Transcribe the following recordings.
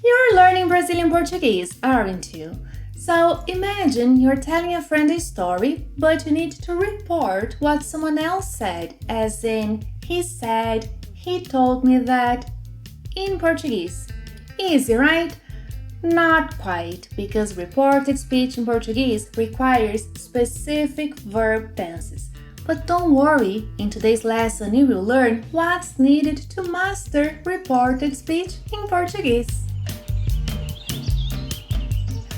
You're learning Brazilian Portuguese, aren't you? So imagine you're telling a friend a story, but you need to report what someone else said, as in, he said, he told me that, in Portuguese. Easy, right? Not quite, because reported speech in Portuguese requires specific verb tenses. But don't worry, in today's lesson you will learn what's needed to master reported speech in Portuguese.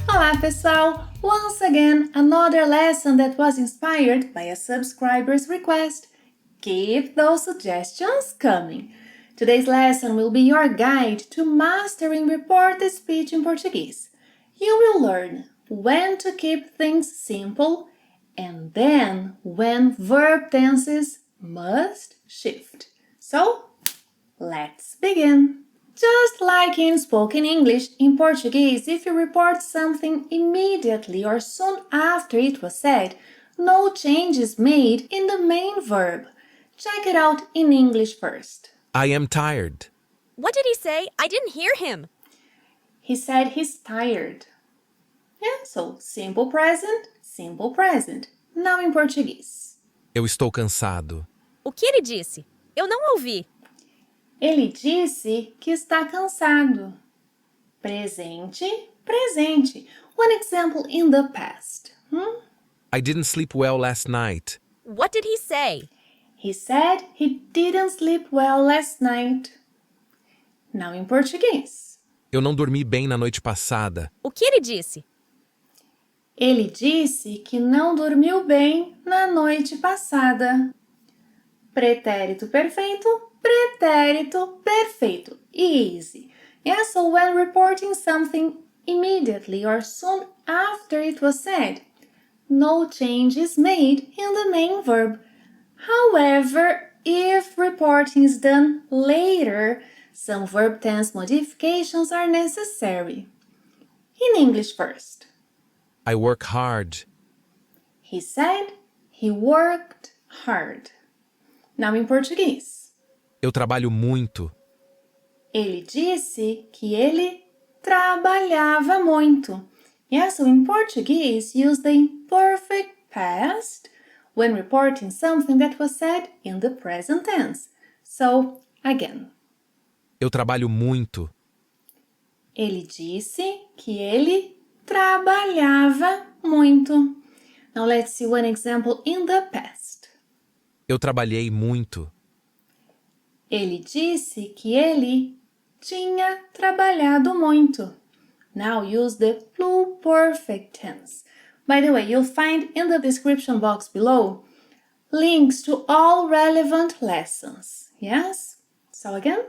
Olá pessoal! Once again, another lesson that was inspired by a subscriber's request. Keep those suggestions coming. Today's lesson will be your guide to mastering reported speech in Portuguese. You will learn when to keep things simple and then when verb tenses must shift. So, let's begin! Just like in spoken English, in Portuguese, if you report something immediately or soon after it was said, no change is made in the main verb. Check it out in English first. I am tired. What did he say? I didn't hear him. He said he's tired. Yeah, so simple present, simple present. Now in Portuguese. Eu estou cansado. O que ele disse? Eu não ouvi. Ele disse que está cansado. Presente, presente. One example in the past. I didn't sleep well last night. What did he say? He said he didn't sleep well last night. Now in Portuguese. Eu não dormi bem na noite passada. O que ele disse? Ele disse que não dormiu bem na noite passada. Pretérito perfeito, pretérito perfeito. Easy. Yeah, so when reporting something immediately or soon after it was said, no change is made in the main verb. However, if reporting is done later, some verb tense modifications are necessary. In English first. I work hard. He said he worked hard. Now in Portuguese. Eu trabalho muito. Ele disse que ele trabalhava muito. Yeah, so in Portuguese, use the imperfect past when reporting something that was said in the present tense. So, again. Eu trabalho muito. Ele disse que ele trabalhava muito. Now let's see one example in the past. Eu trabalhei muito. Ele disse que ele tinha trabalhado muito. Now use the pluperfect tense. By the way, you'll find in the description box below links to all relevant lessons. Yes? So again?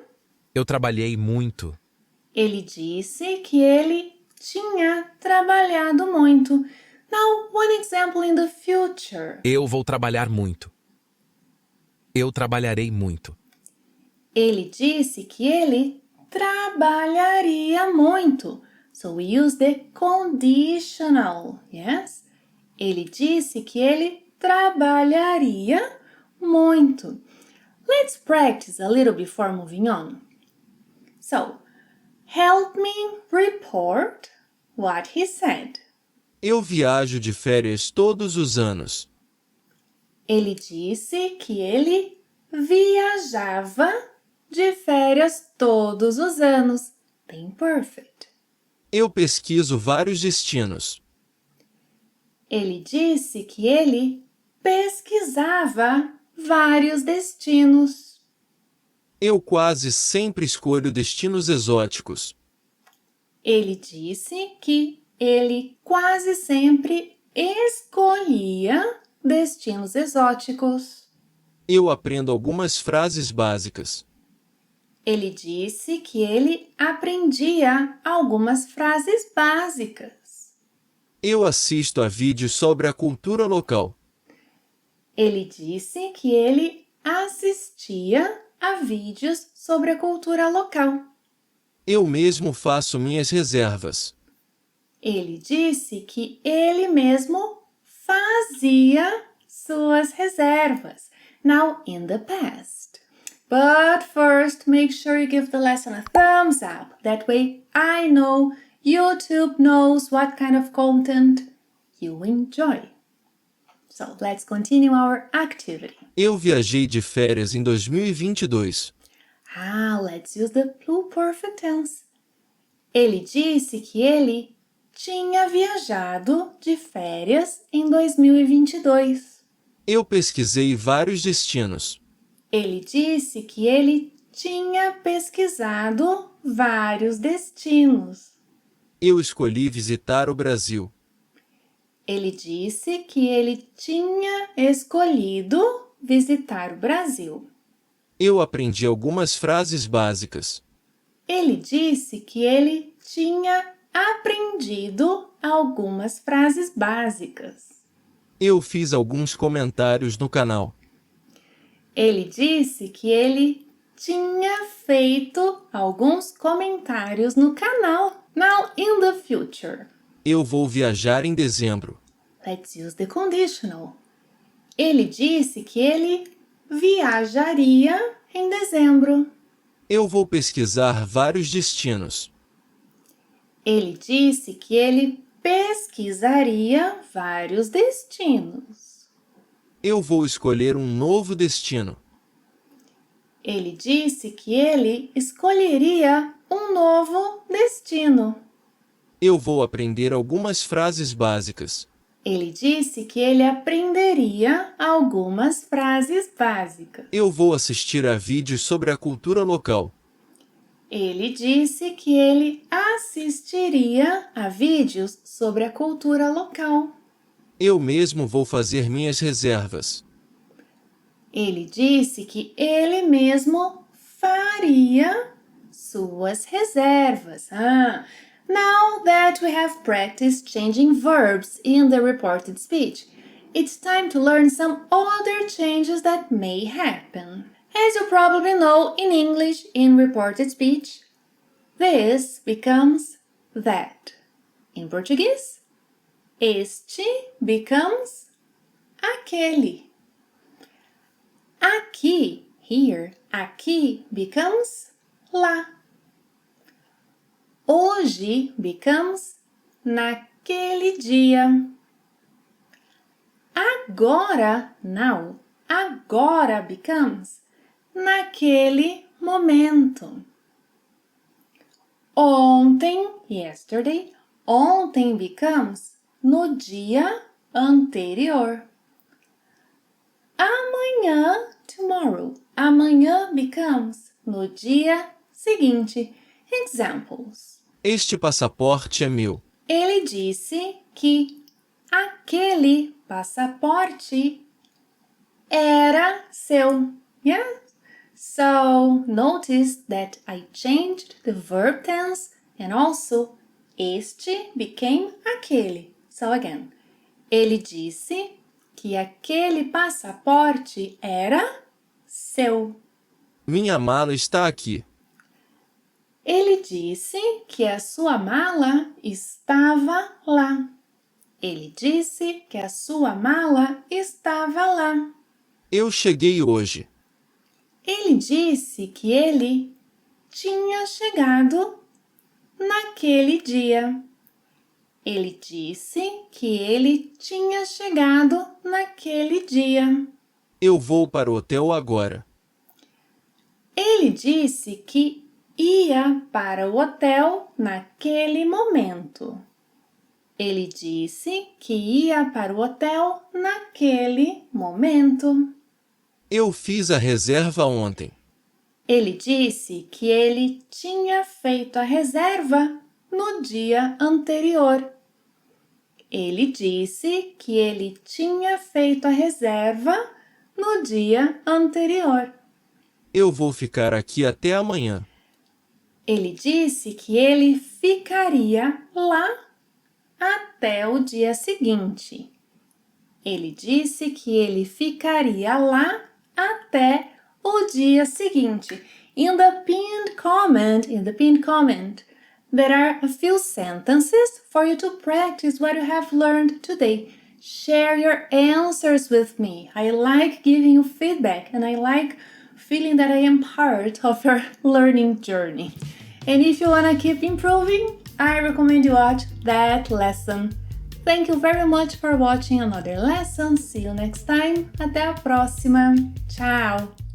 Eu trabalhei muito. Ele disse que ele tinha trabalhado muito. Now, one example in the future. Eu vou trabalhar muito. Eu trabalharei muito. Ele disse que ele trabalharia muito. So we use the conditional, yes? Ele disse que ele trabalharia muito. Let's practice a little before moving on. So, help me report what he said. Eu viajo de férias todos os anos. Ele disse que ele viajava de férias todos os anos. Bem perfect. Eu pesquiso vários destinos. Ele disse que ele pesquisava vários destinos. Eu quase sempre escolho destinos exóticos. Ele disse que ele quase sempre escolhia destinos exóticos. Eu aprendo algumas frases básicas. Ele disse que ele aprendia algumas frases básicas. Eu assisto a vídeos sobre a cultura local. Ele disse que ele assistia a vídeos sobre a cultura local. Eu mesmo faço minhas reservas. Ele disse que ele mesmo fazia suas reservas. Now, in the past. But first, make sure you give the lesson a thumbs up. That way I know YouTube knows what kind of content you enjoy. So let's continue our activity. Eu viajei de férias em 2022. Let's use the pluperfect tense. Ele disse que ele tinha viajado de férias em 2022. Eu pesquisei vários destinos. Ele disse que ele tinha pesquisado vários destinos. Eu escolhi visitar o Brasil. Ele disse que ele tinha escolhido visitar o Brasil. Eu aprendi algumas frases básicas. Ele disse que ele tinha aprendido algumas frases básicas. Eu fiz alguns comentários no canal. Ele disse que ele tinha feito alguns comentários no canal. Now, in the future. Eu vou viajar em dezembro. Let's use the conditional. Ele disse que ele viajaria em dezembro. Eu vou pesquisar vários destinos. Ele disse que ele pesquisaria vários destinos. Eu vou escolher um novo destino. Ele disse que ele escolheria um novo destino. Eu vou aprender algumas frases básicas. Ele disse que ele aprenderia algumas frases básicas. Eu vou assistir a vídeos sobre a cultura local. Ele disse que ele assistiria a vídeos sobre a cultura local. Eu mesmo vou fazer minhas reservas. Ele disse que ele mesmo faria suas reservas. Now that we have practiced changing verbs in the reported speech, it's time to learn some other changes that may happen. As you probably know, in English, in reported speech, this becomes that. In Portuguese, este becomes aquele. Aqui, here, aqui becomes lá. Hoje becomes naquele dia. Agora, now, agora becomes naquele momento. Ontem, yesterday, ontem becomes no dia anterior. Amanhã, tomorrow, amanhã becomes no dia seguinte. Examples. Este passaporte é meu. Ele disse que aquele passaporte era seu. Yeah? So, notice that I changed the verb tense and also este became aquele. So again, ele disse que aquele passaporte era seu. Minha mala está aqui. Ele disse que a sua mala estava lá. Ele disse que a sua mala estava lá. Eu cheguei hoje. Ele disse que ele tinha chegado naquele dia. Ele disse que ele tinha chegado naquele dia. Eu vou para o hotel agora. Ele disse que ia para o hotel naquele momento. Ele disse que ia para o hotel naquele momento. Eu fiz a reserva ontem. Ele disse que ele tinha feito a reserva no dia anterior. Ele disse que ele tinha feito a reserva no dia anterior. Eu vou ficar aqui até amanhã. Ele disse que ele ficaria lá até o dia seguinte. Ele disse que ele ficaria lá até o dia seguinte. In the pinned comment, there are a few sentences for you to practice what you have learned today. Share your answers with me. I like giving you feedback and I like feeling that I am part of your learning journey. And if you wanna keep improving, I recommend you watch that lesson. Thank you very much for watching another lesson. See you next time. Até a próxima. Tchau!